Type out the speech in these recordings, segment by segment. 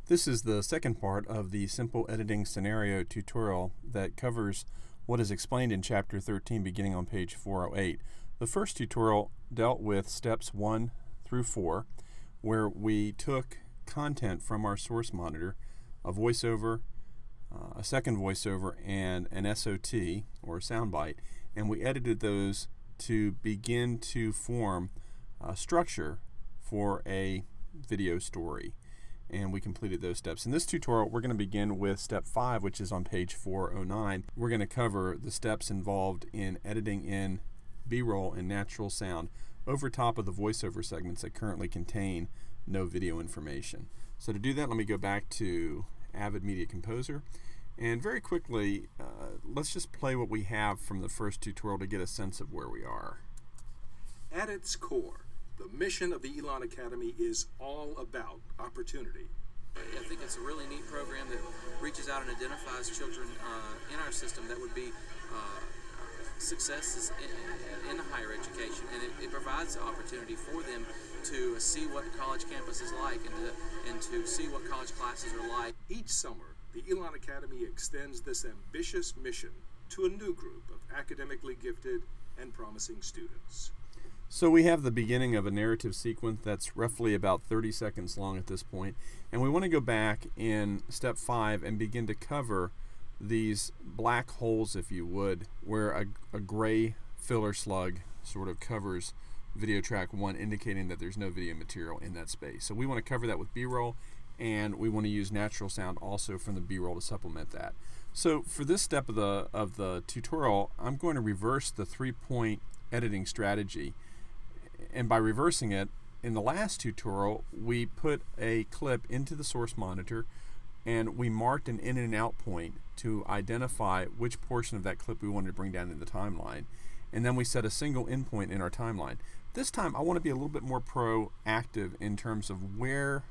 This is the second part of the simple editing scenario tutorial that covers what is explained in Chapter 13 beginning on page 408. The first tutorial dealt with steps 1 through 4, where we took content from our source monitor, a voiceover, a second voiceover, and an SOT, or a soundbite, and we edited those to begin to form a structure for a video story. And we completed those steps. In this tutorial, we're going to begin with step 5, which is on page 409. We're going to cover the steps involved in editing in B-roll and natural sound over top of the voiceover segments that currently contain no video information. So to do that, let me go back to Avid Media Composer. And very quickly, let's just play what we have from the first tutorial to get a sense of where we are. At its core, the mission of the Elon Academy is all about opportunity. I think it's a really neat program that reaches out and identifies children in our system that would be successes in higher education, and it provides the opportunity for them to see what college campus is like and to see what college classes are like. Each summer, the Elon Academy extends this ambitious mission to a new group of academically gifted and promising students. So we have the beginning of a narrative sequence that's roughly about 30 seconds long at this point, and we want to go back in step 5 and begin to cover these black holes, if you would, where a gray filler slug sort of covers video track 1, indicating that there's no video material in that space. So we want to cover that with B-roll, and we want to use natural sound also from the B-roll to supplement that. So for this step of the tutorial, I'm going to reverse the 3-point editing strategy. And by reversing it, in the last tutorial, we put a clip into the source monitor and we marked an in and out point to identify which portion of that clip we wanted to bring down in the timeline. And then we set a single in point in our timeline. This time I want to be a little bit more proactive in terms of where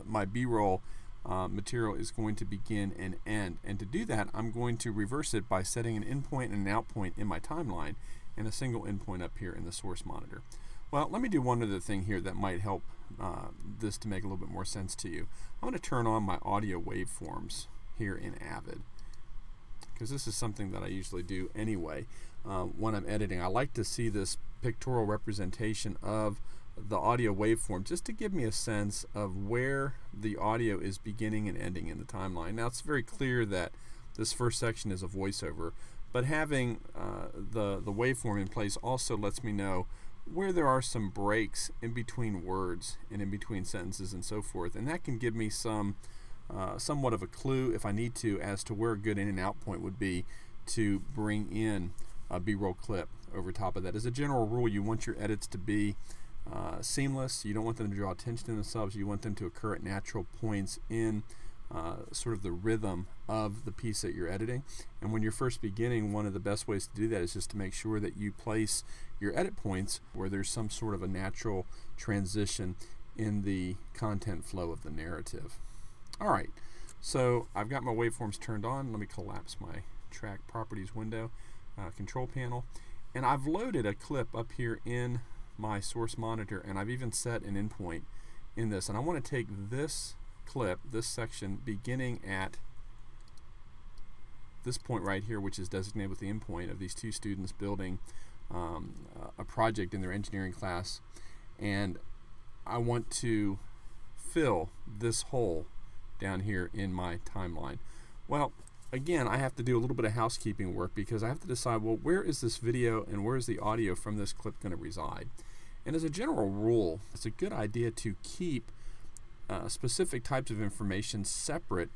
my B-roll material is going to begin and end. And to do that, I'm going to reverse it by setting an in point and an out point in my timeline and a single in point up here in the source monitor. Well, let me do one other thing here that might help this to make a little bit more sense to you. I'm going to turn on my audio waveforms here in Avid, because this is something that I usually do anyway when I'm editing. I like to see this pictorial representation of the audio waveform just to give me a sense of where the audio is beginning and ending in the timeline. Now, it's very clear that this first section is a voiceover, but having the waveform in place also lets me know where there are some breaks in between words and in between sentences and so forth, and that can give me somewhat of a clue, if I need to, as to where a good in and out point would be to bring in a B-roll clip over top of that. As a general rule, you want your edits to be seamless. You don't want them to draw attention to themselves. You want them to occur at natural points in sort of the rhythm of the piece that you're editing. And when you're first beginning, one of the best ways to do that is just to make sure that you place your edit points where there's some sort of a natural transition in the content flow of the narrative. Alright, so I've got my waveforms turned on. Let me collapse my track properties window, control panel, and I've loaded a clip up here in my source monitor, and I've even set an endpoint in this. And I want to take this clip, this section, beginning at this point right here, which is designated with the endpoint of these two students building a project in their engineering class, and I want to fill this hole down here in my timeline. Well, again, I have to do a little bit of housekeeping work, because I have to decide, well, where is this video and where is the audio from this clip going to reside? And as a general rule, it's a good idea to keep specific types of information separate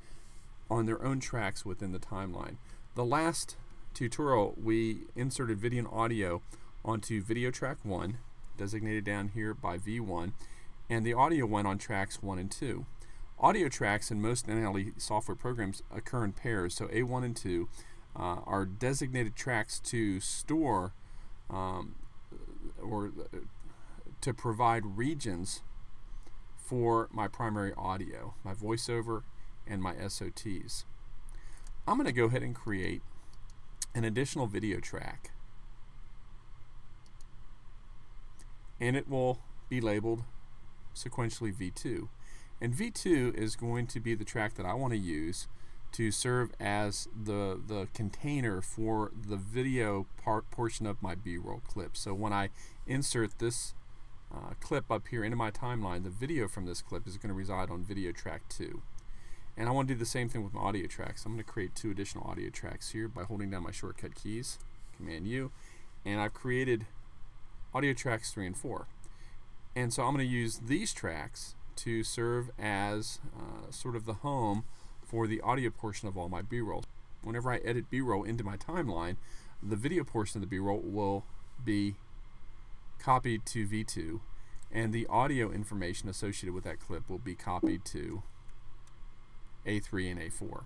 on their own tracks within the timeline. The last tutorial, we inserted video and audio onto video track 1, designated down here by V1, and the audio went on tracks 1 and 2. Audio tracks in most NLE software programs occur in pairs, so A1 and 2 are designated tracks to store or to provide regions for my primary audio, my voiceover, and my SOTs. I'm going to go ahead and create an additional video track, and it will be labeled sequentially V2. And V2 is going to be the track that I want to use to serve as the container for the video portion of my B-roll clip. So when I insert this clip up here into my timeline, the video from this clip is going to reside on video track 2. And I want to do the same thing with my audio tracks. I'm going to create 2 additional audio tracks here by holding down my shortcut keys, Command U, and I've created audio tracks 3 and 4. And so I'm going to use these tracks to serve as sort of the home for the audio portion of all my B-roll. Whenever I edit B-roll into my timeline, the video portion of the B-roll will be copied to V2, and the audio information associated with that clip will be copied to A3 and A4.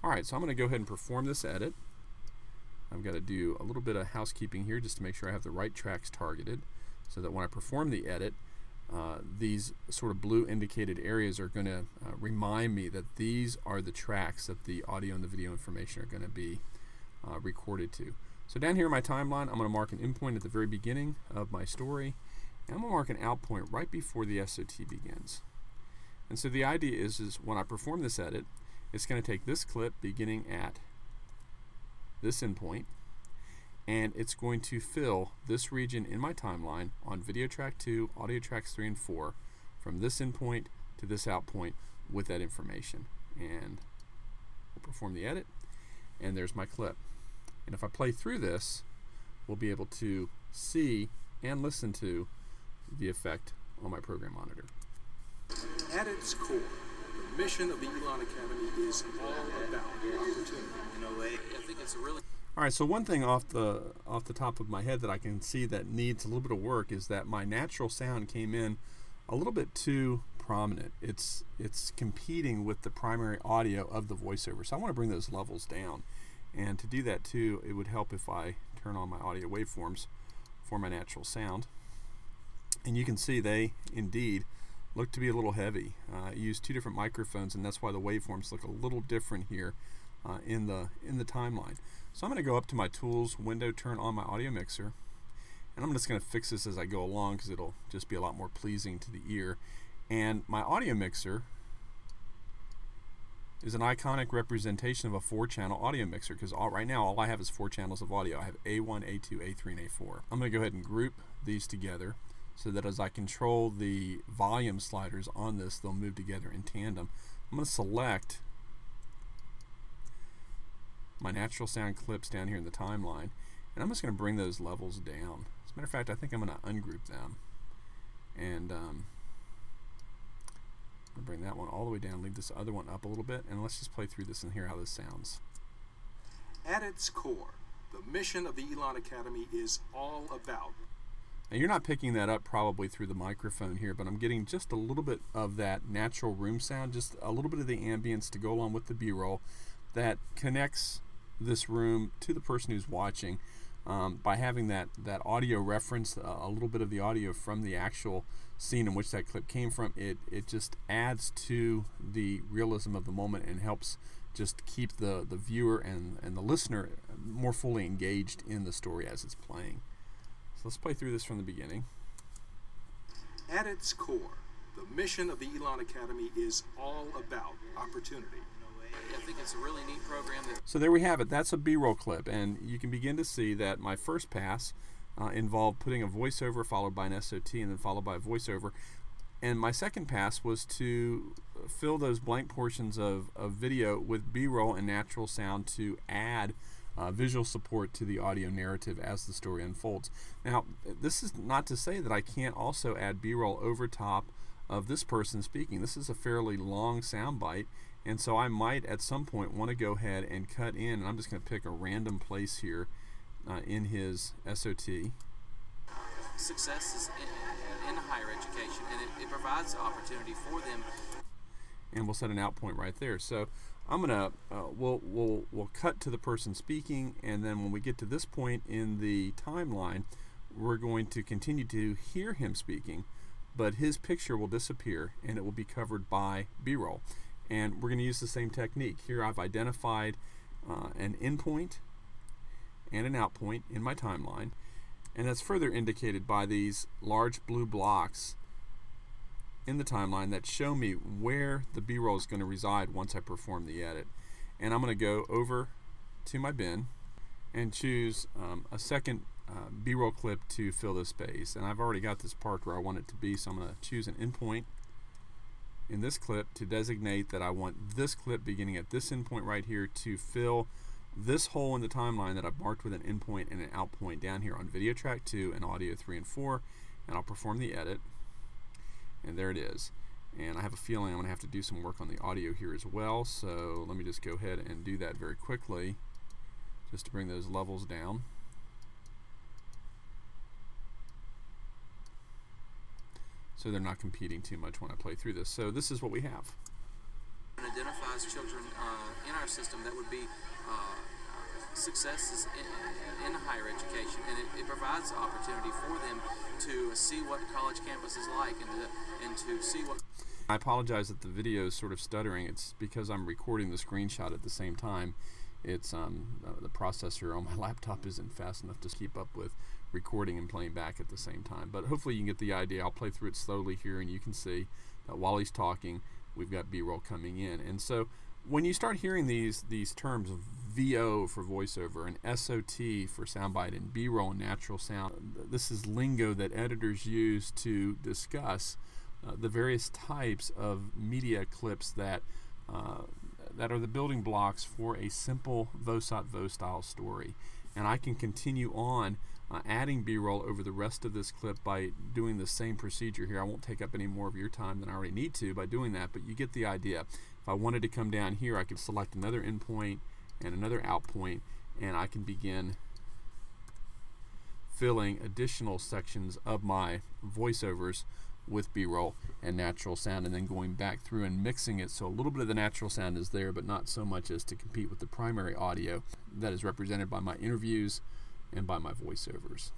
Alright, so I'm going to go ahead and perform this edit. I've got to do a little bit of housekeeping here just to make sure I have the right tracks targeted, so that when I perform the edit, these sort of blue indicated areas are going to remind me that these are the tracks that the audio and the video information are going to be recorded to. So down here in my timeline, I'm going to mark an endpoint at the very beginning of my story, and I'm going to mark an out point right before the SOT begins. And so the idea is when I perform this edit, it's going to take this clip beginning at this endpoint, and it's going to fill this region in my timeline on video track 2, audio tracks 3 and 4, from this endpoint to this out point with that information. And we'll perform the edit, and there's my clip. And if I play through this, we'll be able to see and listen to the effect on my program monitor. At its core, the mission of the Elon Academy is all about opportunity. In a way, I think it's a really... Alright, so one thing off the top of my head that I can see that needs a little bit of work is that my natural sound came in a little bit too prominent. It's competing with the primary audio of the voiceover. So I want to bring those levels down. And to do that too, it would help if I turn on my audio waveforms for my natural sound. And you can see they indeed look to be a little heavy. I used 2 different microphones, and that's why the waveforms look a little different here in the timeline. So I'm going to go up to my Tools window, turn on my audio mixer, and I'm just going to fix this as I go along because it'll just be a lot more pleasing to the ear. And my audio mixer is an iconic representation of a 4-channel audio mixer, because right now all I have is 4 channels of audio. I have A1, A2, A3, and A4. I'm going to go ahead and group these together so that as I control the volume sliders on this, they'll move together in tandem. I'm going to select my natural sound clips down here in the timeline, and I'm just going to bring those levels down. As a matter of fact, I think I'm going to ungroup them, and I'm going to bring that one all the way down, leave this other one up a little bit, and let's just play through this and hear how this sounds. At its core, the mission of the Elon Academy is all about... Now you're not picking that up probably through the microphone here, but I'm getting just a little bit of that natural room sound, just a little bit of the ambience to go along with the B-roll that connects this room to the person who's watching by having that audio reference, a little bit of the audio from the actual scene in which that clip came from. It just adds to the realism of the moment and helps just keep the viewer and the listener more fully engaged in the story as it's playing. So let's play through this from the beginning. At its core, the mission of the Elon Academy is all about opportunity. I think it's a really neat program. So there we have it. That's a B-roll clip, and you can begin to see that my first pass involved putting a voiceover followed by an SOT and then followed by a voiceover. And my second pass was to fill those blank portions of video with B-roll and natural sound to add visual support to the audio narrative as the story unfolds. Now, this is not to say that I can't also add B-roll over top of this person speaking. This is a fairly long sound bite, and so I might at some point want to go ahead and cut in, and I'm just going to pick a random place here in his SOT. Success is in higher education, and it provides the opportunity for them. And we'll set an out point right there. So I'm gonna we'll cut to the person speaking, and then when we get to this point in the timeline, we're going to continue to hear him speaking, but his picture will disappear and it will be covered by B-roll. And we're going to use the same technique. Here I've identified an in point and an out point in my timeline, and that's further indicated by these large blue blocks in the timeline that show me where the B-roll is going to reside once I perform the edit. And I'm going to go over to my bin and choose a second B-roll clip to fill the space. And I've already got this part where I want it to be, so I'm going to choose an endpoint in this clip to designate that I want this clip beginning at this endpoint right here to fill this hole in the timeline that I've marked with an endpoint and an out point down here on video track 2 and audio 3 and 4. And I'll perform the edit, and there it is. And I have a feeling I'm going to have to do some work on the audio here as well, so let me just go ahead and do that very quickly just to bring those levels down. So they're not competing too much when I play through this. So this is what we have. It identifies children in our system that would be successes in higher education, and it provides the opportunity for them to see what the college campus is like and to see what... I apologize that the video is sort of stuttering. It's because I'm recording the screenshot at the same time. It's the processor on my laptop isn't fast enough to keep up with recording and playing back at the same time. But hopefully you can get the idea. I'll play through it slowly here, and you can see that while he's talking, we've got B-roll coming in. And so when you start hearing these terms of VO for voiceover and SOT for soundbite and B-roll and natural sound, this is lingo that editors use to discuss the various types of media clips that are the building blocks for a simple VO-SOT-VO style story. And I can continue on adding B-roll over the rest of this clip by doing the same procedure here. I won't take up any more of your time than I already need to by doing that, but you get the idea. If I wanted to come down here, I could select another endpoint and another out point, and I can begin filling additional sections of my voiceovers with B-roll and natural sound, and then going back through and mixing it so a little bit of the natural sound is there, but not so much as to compete with the primary audio that is represented by my interviews and by my voiceovers.